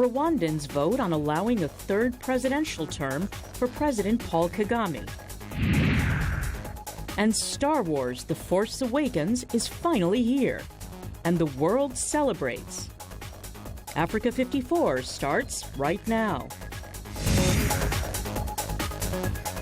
Rwandans vote on allowing a third presidential term for President Paul Kagame. And Star Wars: The Force Awakens is finally here, and the world celebrates. Africa 54 starts right now.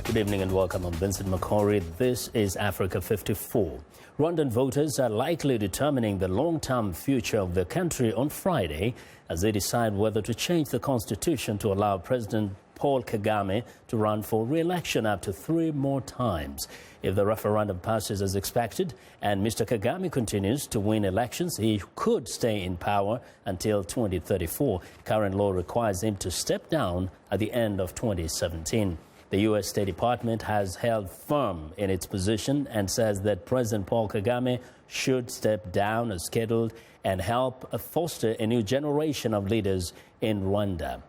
Good evening and welcome. I'm Vincent Makori. This is Africa 54. Rwandan voters are likely determining the long-term future of the country on Friday as they decide whether to change the constitution to allow President Paul Kagame to run for re-election up to 3 more times. If the referendum passes as expected and Mr. Kagame continues to win elections, he could stay in power until 2034. Current law requires him to step down at the end of 2017. The U.S. State Department has held firm in its position and says that President Paul Kagame should step down as scheduled and help foster a new generation of leaders in Rwanda.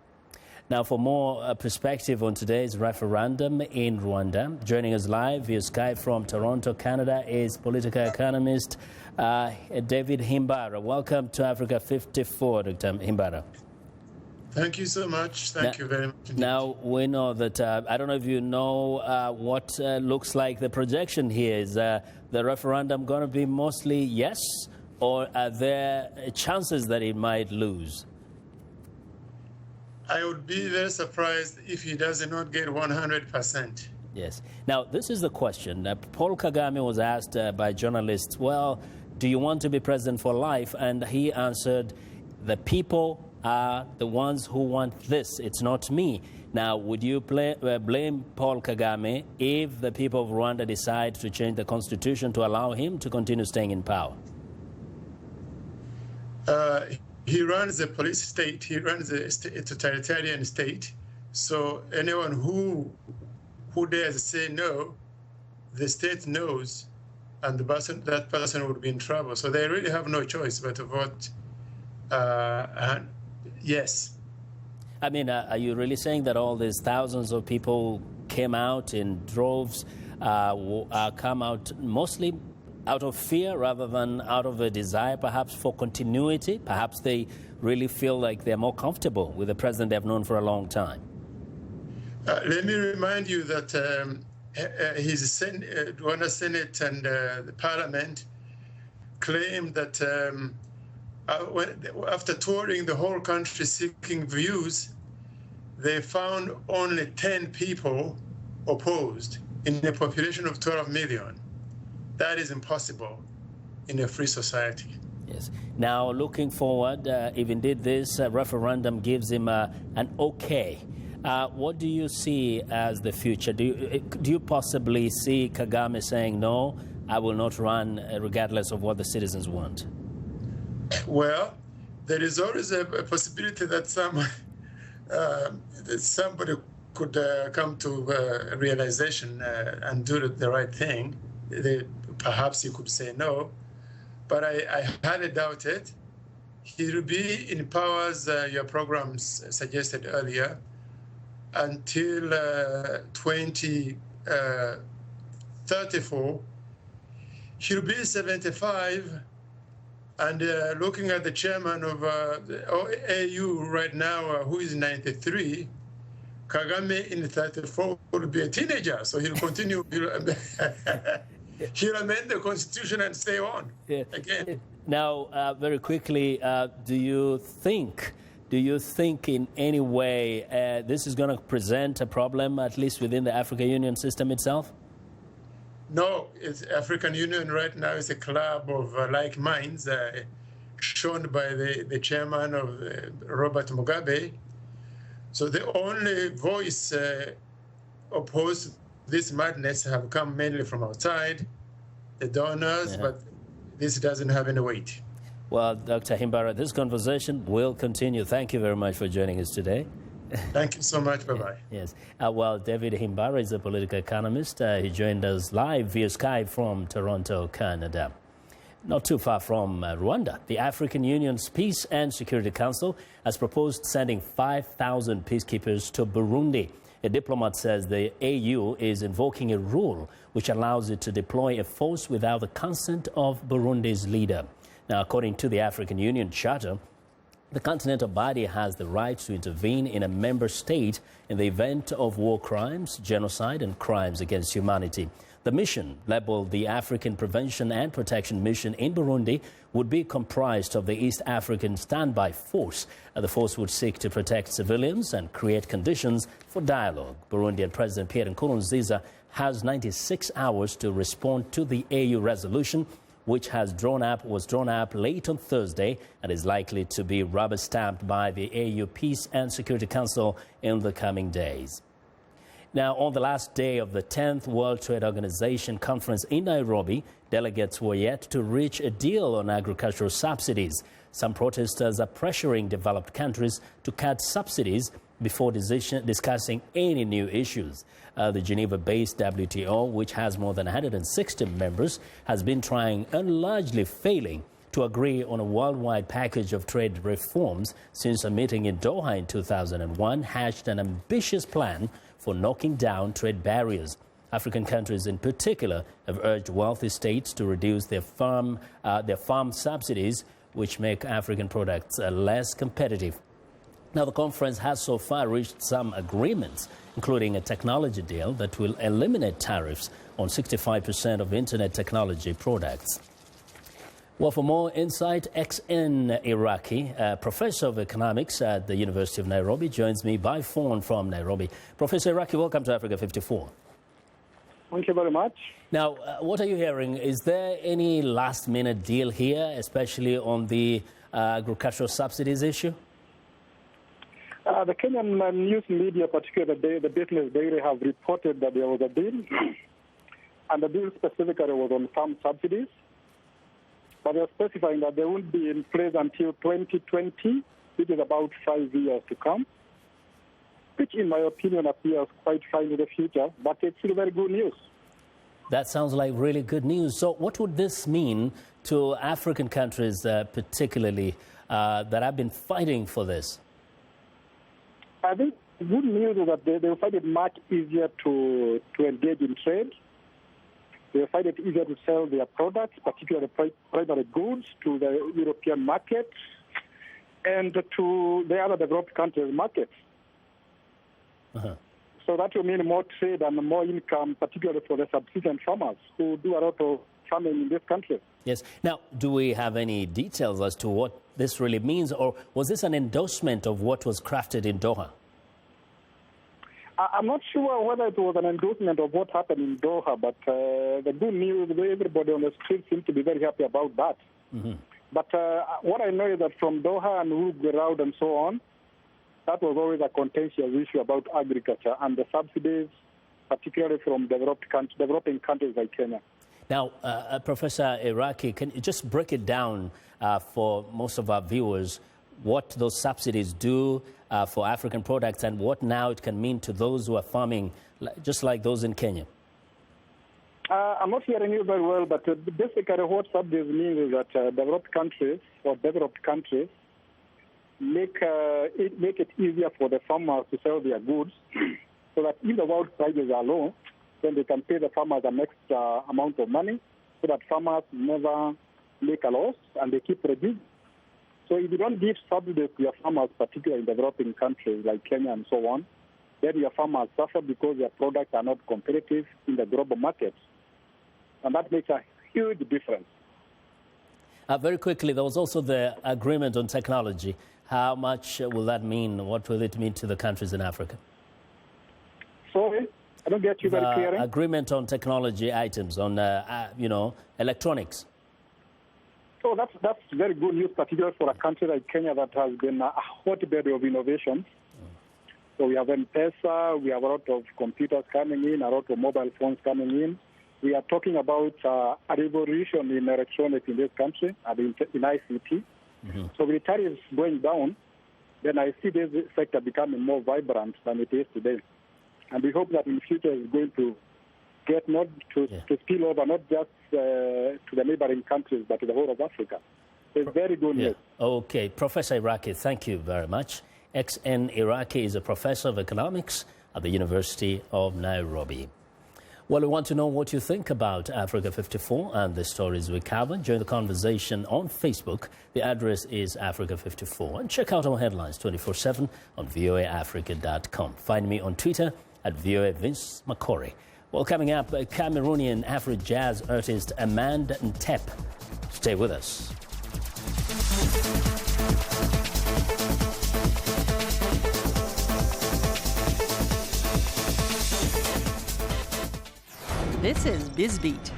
Now, for more perspective on today's referendum in Rwanda, joining us live via Skype from Toronto, Canada, is political economist David Himbara. Welcome to Africa 54, Dr. Himbara. Thank you so much. Thank you very much indeed. Now, we know that, I don't know if you know what looks like the projection here. Is the referendum going to be mostly yes, or are there chances that it might lose? I would be very surprised if he does not get 100%. Yes. Now, this is the question. Paul Kagame was asked by journalists, well, do you want to be president for life? And he answered, the people are the ones who want this. It's not me. Now, would you blame Paul Kagame if the people of Rwanda decide to change the constitution to allow him to continue staying in power? He runs a police state. He runs a totalitarian state. So anyone who dares say no, the state knows, and that person would be in trouble. So they really have no choice but to vote yes. I mean, are you really saying that all these thousands of people came out in droves, come out mostly out of fear rather than out of a desire perhaps for continuity? Perhaps they really feel like they're more comfortable with the president they've known for a long time. Let me remind you that Rwanda Senate and the Parliament claimed that after touring the whole country seeking views, they found only 10 people opposed in a population of 12 million. That is impossible in a free society. Yes. Now, looking forward, if indeed this referendum gives him an okay, what do you see as the future? Do you possibly see Kagame saying, no, I will not run regardless of what the citizens want? Well, there is always a possibility that somebody could come to a realization and do the right thing. Perhaps you could say no, but I highly doubt it. He will be in power, as your programs suggested earlier, until 2034. He'll be 75. And looking at the chairman of the AU right now, who is 93, Kagame in 34 will be a teenager. So he'll continue, he'll amend the constitution and stay on again. Now, very quickly, do you think in any way this is going to present a problem, at least within the African Union system itself? No, it's African Union right now is a club of like minds, shown by the chairman of Robert Mugabe. So the only voice opposed to this madness have come mainly from outside, the donors, but this doesn't have any weight. Well, Dr. Himbara, this conversation will continue. Thank you very much for joining us today. Thank you so much. Bye-bye. Yes. Well, David Himbara is a political economist. He joined us live via Skype from Toronto, Canada. Not too far from Rwanda, the African Union's Peace and Security Council has proposed sending 5,000 peacekeepers to Burundi. A diplomat says the AU is invoking a rule which allows it to deploy a force without the consent of Burundi's leader. Now, according to the African Union Charter, The continental body has the right to intervene in a member state in the event of war crimes, genocide and crimes against humanity. The mission, labeled the African Prevention and Protection Mission in Burundi, would be comprised of the East African Standby Force. The force would seek to protect civilians and create conditions for dialogue. Burundian President Pierre Nkurunziza has 96 hours to respond to the AU resolution, which was drawn up late on Thursday and is likely to be rubber-stamped by the AU Peace and Security Council in the coming days. Now, on the last day of the 10th World Trade Organization conference in Nairobi, delegates were yet to reach a deal on agricultural subsidies. Some protesters are pressuring developed countries to cut subsidies before discussing any new issues. The Geneva-based WTO, which has more than 160 members, has been trying and largely failing to agree on a worldwide package of trade reforms since a meeting in Doha in 2001 hatched an ambitious plan for knocking down trade barriers. African countries in particular have urged wealthy states to reduce their farm subsidies, which make African products less competitive. Now, the conference has so far reached some agreements, including a technology deal that will eliminate tariffs on 65% of internet technology products. Well, for more insight, XN Iraqi, professor of economics at the University of Nairobi, joins me by phone from Nairobi. Professor Iraqi, welcome to Africa 54. Thank you very much. Now, what are you hearing? Is there any last-minute deal here, especially on the agricultural subsidies issue? The Kenyan news media, particularly the Business Daily, have reported that there was a deal, and the deal specifically was on farm subsidies. But they're specifying that they won't be in place until 2020, which is about 5 years to come, which in my opinion appears quite fine in the future, but it's still very good news. That sounds like really good news. So what would this mean to African countries particularly that have been fighting for this? I think the good news is that they will find it much easier to engage in trade. They will find it easier to sell their products, particularly primary goods, to the European market and to the other developed countries' markets. So that will mean more trade and more income, particularly for the subsistence farmers who do a lot of farming in this country. Yes. Now, do we have any details as to what this really means, or was this an endorsement of what was crafted in Doha? I'm not sure whether it was an endorsement of what happened in Doha, but the good news, everybody on the street seems to be very happy about that. But what I know is that from Doha and Wood and so on, that was always a contentious issue about agriculture and the subsidies, particularly from developing countries like Kenya. Now, Professor Iraqi, can you just break it down for most of our viewers, what those subsidies do for African products and what now it can mean to those who are farming, just like those in Kenya? I'm not hearing you very well, but basically what subsidies mean is that developed countries make it easier for the farmers to sell their goods so that if the world prices are low, then they can pay the farmers an extra amount of money so that farmers never make a loss and they keep producing. So if you don't give subsidies to your farmers, particularly in developing countries like Kenya and so on, then your farmers suffer because their products are not competitive in the global markets. And that makes a huge difference. Very quickly, there was also the agreement on technology. How much will that mean? What will it mean to the countries in Africa? Sorry, I don't get you very clearly. Agreement on technology items, on electronics. So that's very good news, particularly for a country like Kenya that has been a hotbed of innovation. So we have M-Pesa, we have a lot of computers coming in, a lot of mobile phones coming in. We are talking about a revolution in electronics in this country, in ICT. So with tariffs going down, then I see this sector becoming more vibrant than it is today. And we hope that in the future it's going to get to spill over, not just to the neighboring countries, but to the whole of Africa. It's very good news. Okay. Professor Iraqi, thank you very much. XN Iraqi is a professor of economics at the University of Nairobi. Well, we want to know what you think about Africa 54 and the stories we covered. Join the conversation on Facebook. The address is Africa 54. And check out our headlines 24/7 on voaafrica.com. Find me on Twitter at VOA Vince Makori. Well, coming up, Cameroonian Afro-jazz artist Amand Ntep. Stay with us. This is BizBeat.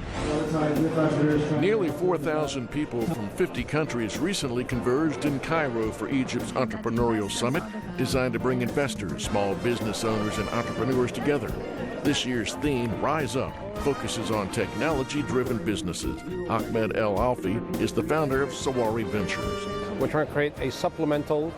Nearly 4,000 people from 50 countries recently converged in Cairo for Egypt's entrepreneurial summit, designed to bring investors, small business owners, and entrepreneurs together. This year's theme, Rise Up, focuses on technology-driven businesses. Ahmed El Alfi is the founder of Sawari Ventures. We're trying to create a supplemental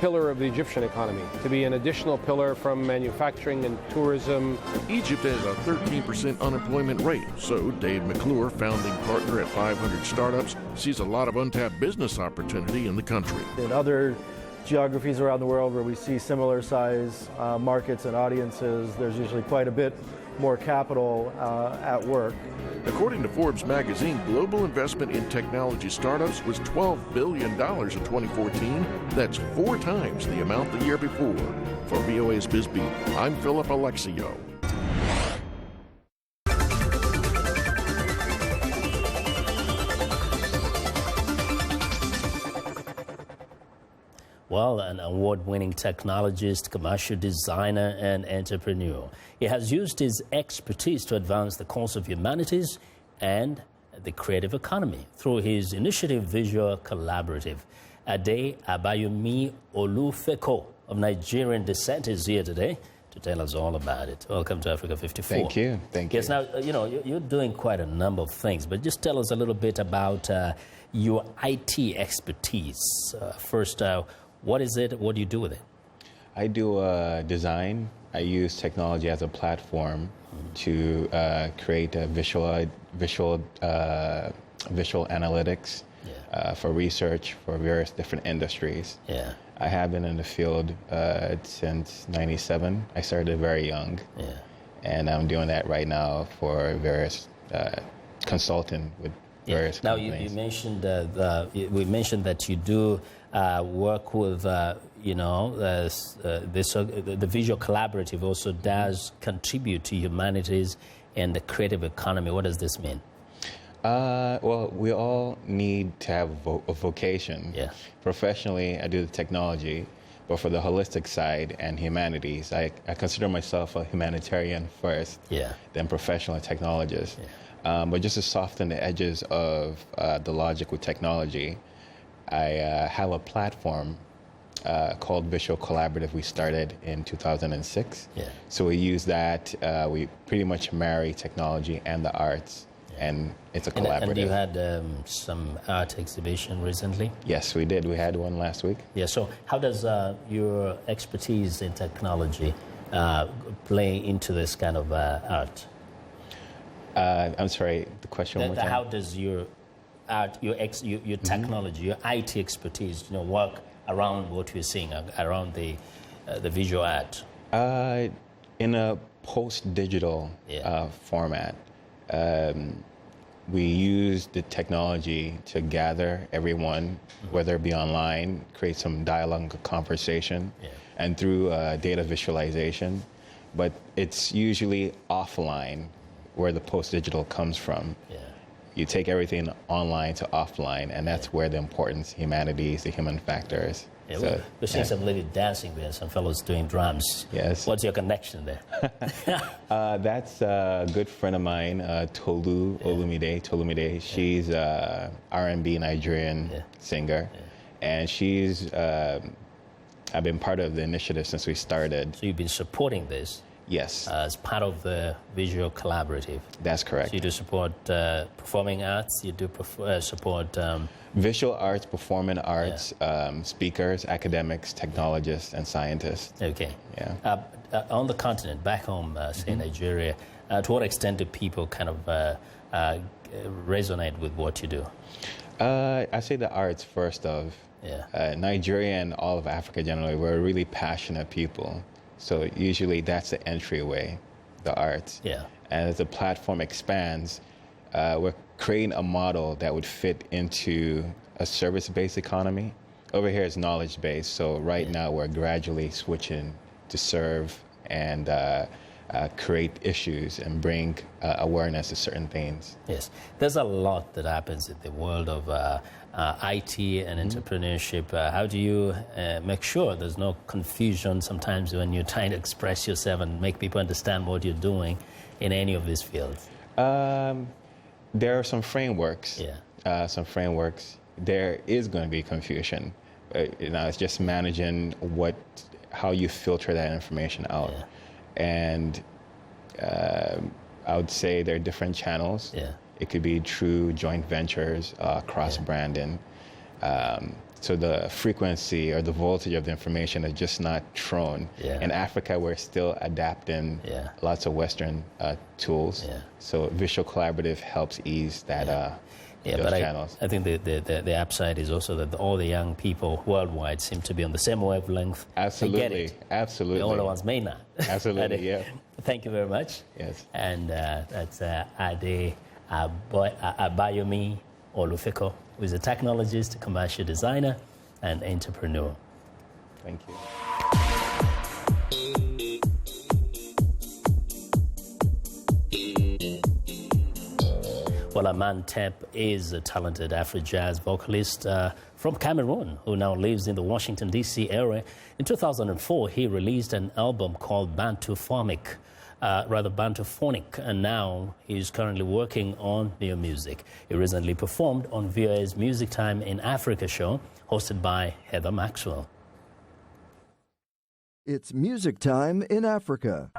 pillar of the Egyptian economy, to be an additional pillar from manufacturing and tourism. Egypt has a 13% unemployment rate, so Dave McClure, founding partner at 500 Startups, sees a lot of untapped business opportunity in the country. In other geographies around the world where we see similar size markets and audiences, there's usually quite a bit more capital at work. According to Forbes magazine, global investment in technology startups was $12 billion in 2014. That's 4 times the amount the year before. For VOA's BizBeat, I'm Philip Alexio. Well, an award-winning technologist, commercial designer, and entrepreneur. He has used his expertise to advance the cause of humanities and the creative economy through his initiative Visual Collaborative. Ade Abayomi Olufeko of Nigerian descent is here today to tell us all about it. Welcome to Africa 54. Thank you. Thank you. Yes, now, you're doing quite a number of things, but just tell us a little bit about your IT expertise. First, what is it? What do you do with it? I do design. I use technology as a platform to create a visual analytics for research for various different industries. Yeah. I have been in the field since '97. I started very young. Yeah. And I'm doing that right now for various consulting with various Now, companies. you mentioned we mentioned that you do work with the Visual Collaborative also does contribute to humanities and the creative economy. What does this mean? Well, we all need to have a vocation. Yeah. Professionally, I do the technology, but for the holistic side and humanities, I consider myself a humanitarian first, then professional technologist. Yeah. But just to soften the edges of the logic with technology, I have a platform called Visual Collaborative we started in 2006. Yeah. So we use that. We pretty much marry technology and the arts, and it's a collaborative. And you had some art exhibition recently? Yes, we did. We had one last week. Yeah, so how does your expertise in technology play into this kind of art? I'm sorry, the question one more time. How does your art, your technology, your IT expertise, work around what we're seeing, around the visual art? In a post-digital format, we use the technology to gather everyone, whether it be online, create some dialogue, conversation, and through data visualization. But it's usually offline where the post-digital comes from. Yeah. You take everything online to offline, and that's where the importance, humanities, the human factors. Yeah, so, we're seeing some lady dancing there, some fellows doing drums. Yes. What's your connection there? That's a good friend of mine, Tolu Olumide. She's a R&B Nigerian singer, and she's, I've been part of the initiative since we started. So you've been supporting this? Yes. As part of the Visual Collaborative. That's correct. So you do support performing arts, you do support... visual arts, performing arts, speakers, academics, technologists, and scientists. Okay. Yeah. On the continent, back home, say Nigeria, to what extent do people kind of resonate with what you do? I say the arts first of. Yeah. Nigeria and all of Africa generally, we're really passionate people. So usually that's the entryway. the arts. Yeah. And as the platform expands, we're creating a model that would fit into a service-based economy. Over here is knowledge-based, so right now we're gradually switching to serve and create issues and bring awareness to certain things. Yes, there's a lot that happens in the world of IT and entrepreneurship. How do you make sure there's no confusion sometimes when you're trying to express yourself and make people understand what you're doing in any of these fields? There are some frameworks. Yeah. There is going to be confusion. It's just managing how you filter that information out. Yeah. And I would say there are different channels. Yeah. It could be through joint ventures, cross-branding. So the frequency or the voltage of the information is just not thrown. Yeah. In Africa, we're still adapting lots of Western tools. Yeah. So Visual Collaborative helps ease that. But channels. I think the upside is also that all the young people worldwide seem to be on the same wavelength. Absolutely, they get it. absolutely. The older ones may not. Absolutely, yeah. Thank you very much. Yes. And that's Ade Abayomi Olufeko, who is a technologist, commercial designer, and entrepreneur. Thank you. Well, Aman Tep is a talented Afro-jazz vocalist from Cameroon who now lives in the Washington, D.C. area. In 2004, he released an album called Bantuphonic, and now he's currently working on new music. He recently performed on VOA's Music Time in Africa show, hosted by Heather Maxwell. It's Music Time in Africa.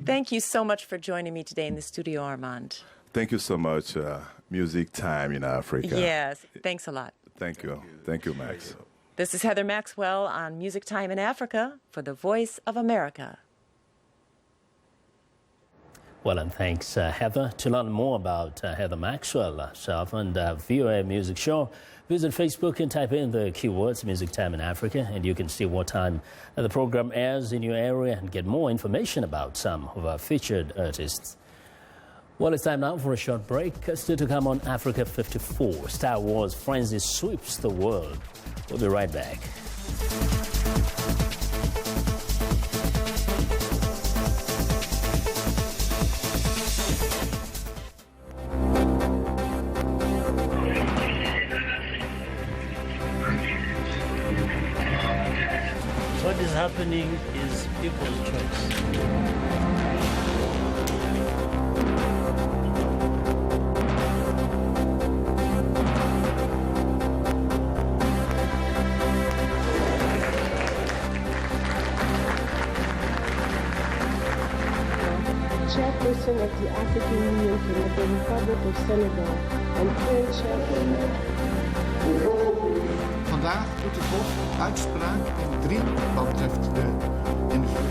Thank you so much for joining me today in the studio, Armand. Thank you so much. Music Time in Africa. Yes, thanks a lot. Thank you. Thank you, Max. This is Heather Maxwell on Music Time in Africa for the Voice of America. Well, and thanks, Heather. To learn more about Heather Maxwell herself and view her music show, visit Facebook and type in the keywords Music Time in Africa, and you can see what time the program airs in your area and get more information about some of our featured artists. Well, it's time now for a short break. Still to come on Africa 54. Star Wars frenzy sweeps the world. We'll be right back. What is happening is people's choice. Chairperson of the African Union for the Republic of Senegal and current chairperson. Vandaag doet het Hof uitspraak in 3 wat betreft de industrie.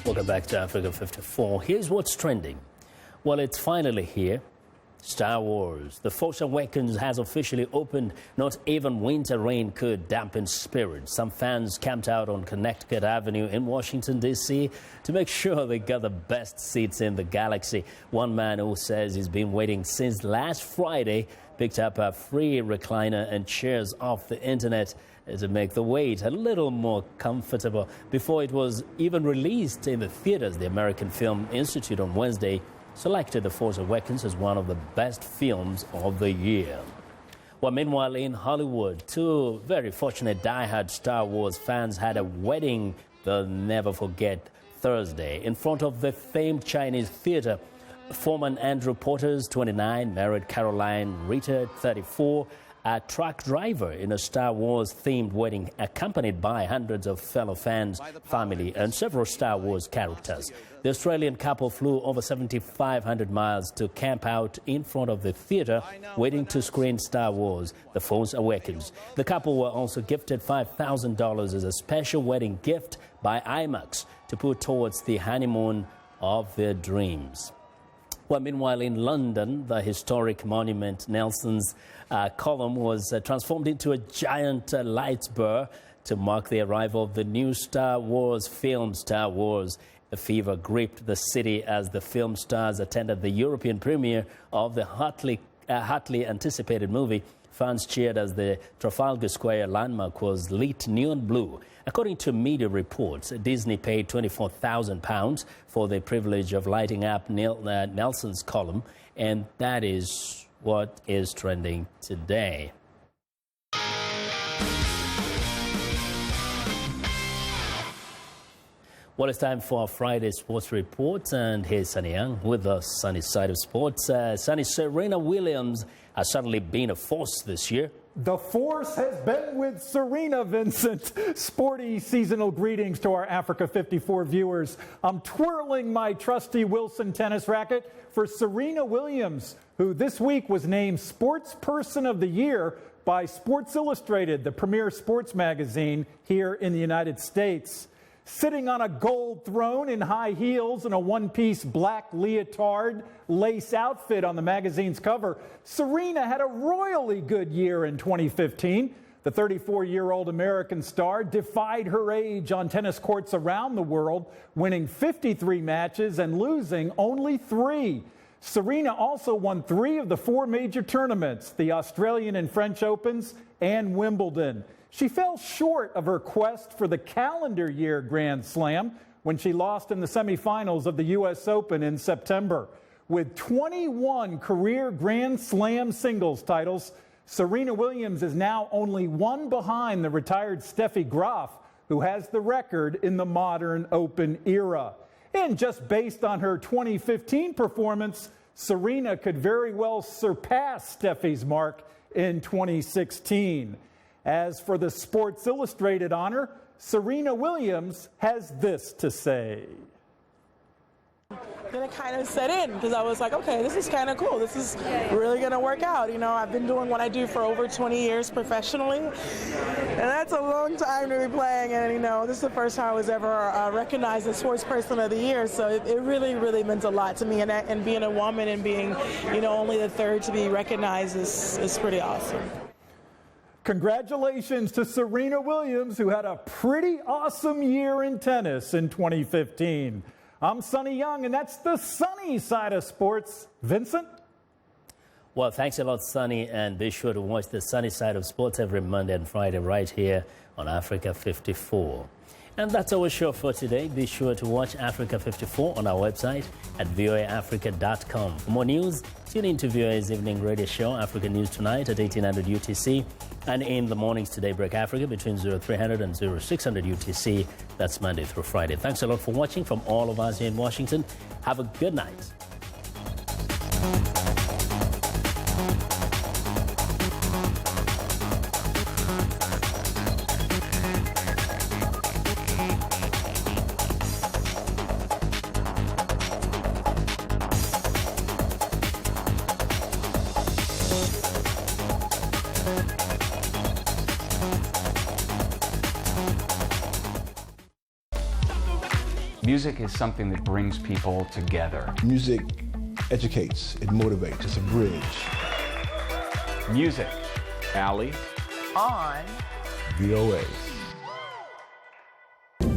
Welcome back to Africa 54. Here's what's trending. Well, it's finally here. Star Wars. The Force Awakens has officially opened. Not even winter rain could dampen spirits. Some fans camped out on Connecticut Avenue in Washington, D.C. to make sure they got the best seats in the galaxy. One man who says he's been waiting since last Friday picked up a free recliner and chairs off the internet to make the wait a little more comfortable. Before it was even released in the theaters, the American Film Institute on Wednesday selected The Force Awakens as one of the best films of the year. Well, meanwhile, in Hollywood, 2 very fortunate die-hard Star Wars fans had a wedding they'll never forget Thursday in front of the famed Chinese theater. Foreman Andrew Porter's 29, married Caroline Ritter, 34, a truck driver in a Star Wars-themed wedding accompanied by hundreds of fellow fans, family, and several Star Wars characters. The Australian couple flew over 7,500 miles to camp out in front of the theater, waiting to screen Star Wars: The Force Awakens. The couple were also gifted $5,000 as a special wedding gift by IMAX to put towards the honeymoon of their dreams. Well, meanwhile, in London, the historic monument Nelson's Column was transformed into a giant light spur To mark the arrival of the new Star Wars film, Star Wars, a fever gripped the city as the film stars attended the European premiere of the hotly anticipated movie. Fans cheered as the Trafalgar Square landmark was lit neon blue. According to media reports, Disney paid £24,000 for the privilege of lighting up Nelson's column, and that is what is trending today. Well, it's time for our Friday Sports Report, and here's Sunny Young with the sunny side of sports. Sunny, Serena Williams has certainly been a force this year. The force has been with Serena, Vincent. Sporty seasonal greetings to our Africa 54 viewers. I'm twirling my trusty Wilson tennis racket for Serena Williams, who this week was named Sports Person of the Year by Sports Illustrated, the premier sports magazine here in the United States. Sitting on a gold throne in high heels and a one-piece black leotard lace outfit on the magazine's cover, Serena had a royally good year in 2015. The 34-year-old American star defied her age on tennis courts around the world, winning 53 matches and losing only 3. Serena also won 3 of the 4 major tournaments, the Australian and French Opens and Wimbledon. She fell short of her quest for the calendar year Grand Slam when she lost in the semifinals of the U.S. Open in September. With 21 career Grand Slam singles titles, Serena Williams is now only 1 behind the retired Steffi Graf, who has the record in the modern Open era. And just based on her 2015 performance, Serena could very well surpass Steffi's mark in 2016. As for the Sports Illustrated honor, Serena Williams has this to say. Then it kind of set in because I was like, okay, this is kind of cool. This is really going to work out. You know, I've been doing what I do for over 20 years professionally, and that's a long time to be playing. And, you know, this is the first time I was ever recognized as Sports Person of the Year. So it really, really meant a lot to me. And being a woman and being, you know, only the 3rd to be recognized is pretty awesome. Congratulations to Serena Williams, who had a pretty awesome year in tennis in 2015. I'm Sunny Young, and that's the sunny side of sports. Vincent? Well, thanks a lot, Sunny, and be sure to watch the sunny side of sports every Monday and Friday right here on Africa 54. And that's our show for today. Be sure to watch Africa 54 on our website at voaafrica.com. For more news, tune in to VOA's evening radio show, Africa News Tonight at 1800 UTC, and in the mornings to Daybreak Africa between 0300 and 0600 UTC. That's Monday through Friday. Thanks a lot for watching from all of us here in Washington. Have a good night. Music is something that brings people together. Music educates, it motivates, it's a bridge. Music. Ali. On. VOA.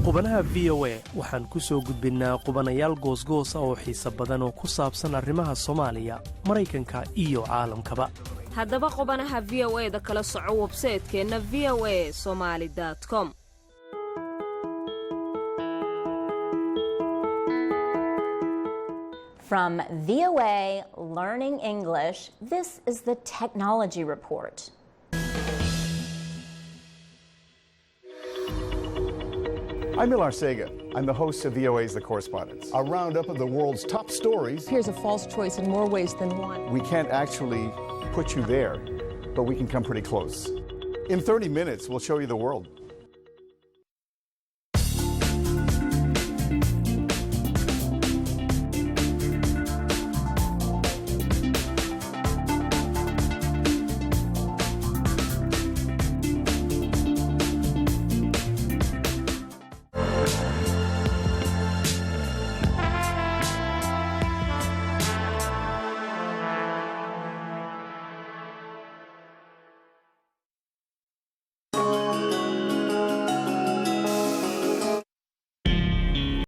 qubanaha VOA waxaan ku soo gudbinnaa qubanayaal goosgoos oo xiiso badan oo ku saabsan arrimaha Soomaaliya, Mareykanka iyo caalamkaba. haddaba qubanaha VOA-da kala soco website-keena voasomali.com. From VOA Learning English, this is the Technology Report. I'm Milar Sega. I'm the host of VOA's The Correspondents. A roundup of the world's top stories. Here's a false choice in more ways than one. We can't actually put you there, but we can come pretty close. In 30 minutes, we'll show you the world.